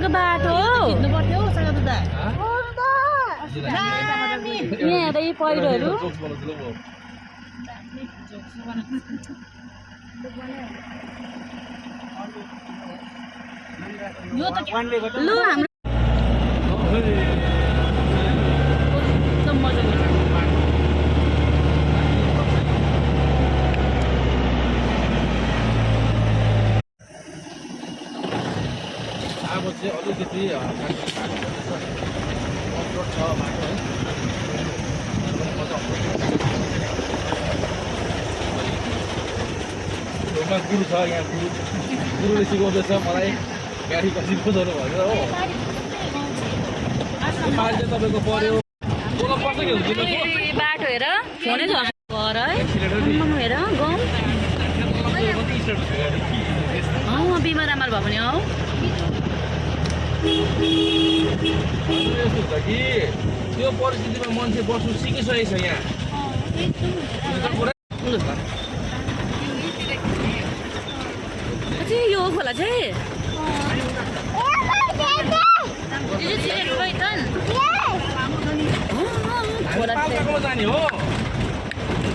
हिँडेको बाटो हिँड्नु पर्थ्यो सागा दादा यहाँ हेर्दा यी पहिरोहरू यो त लु हाम्रो अब चाहिँ अलिकति अफरोड छ बाटो है छेउमा गुरु छ यहाँ गुरुले सिकाउँदैछ मलाई गाडी कसरी कुदाउनु भनेर हो पाहाड चाहिँ तपाईँको पर्यो तल पर्छ कि हुँदैन बाटो हेर फोनै झर्छ घर है हेर गाउँ बिमार आमार भयो भने हौ यस्तो हुन्छ कि त्यो परिस्थितिमा मान्छे बस्नु सिकिसकेको छ यहाँ यो खोला चाहिँ जाने हो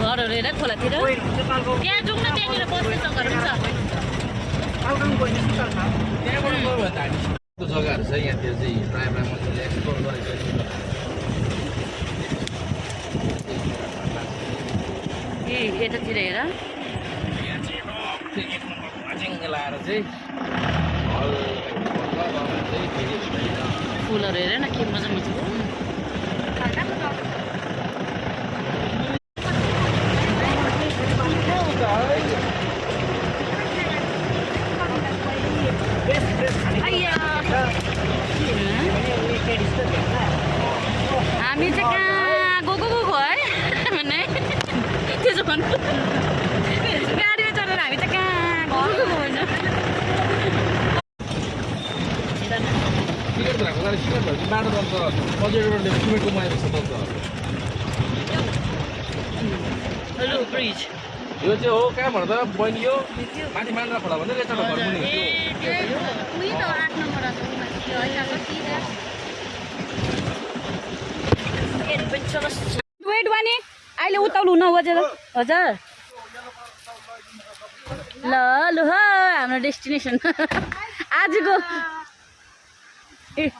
घरहरू हेर खोलातिर त्यहाँ जाउँ न त्यहाँनिर बस्ने जग्गाहरू पनि त्यहाँबाट गयो भने त हामी जग्गाहरू छ यहाँतिर चाहिँ प्रायः मान्छेले एक्सप्लोर गरेको ए यतातिर हेर यहाँ चाहिँ एक नम्बरको अचेङ्ग लाएर चाहिँ फुलहरू हेर न के मजा मजाको हामी चाहिँ कहाँ गएको है भन्ने त्यसो भन्नु गाडीमा चढेर हामी चाहिँ कहाँ गएको होइन टिकट भएको गाडी टिकट भएको बाटो त पर्यटकहरूले सिमेन्टको माया छ त हेलो ब्रिज यो चाहिँ हो कहाँ भन्दा बहिनी यो माथि मान्द्रा खोला भन्दै रहेछ घर मुनि वेट वानी अहिले उताउनु न हजुर हजुर ल लु हो हाम्रो डेस्टिनेसन आजको ए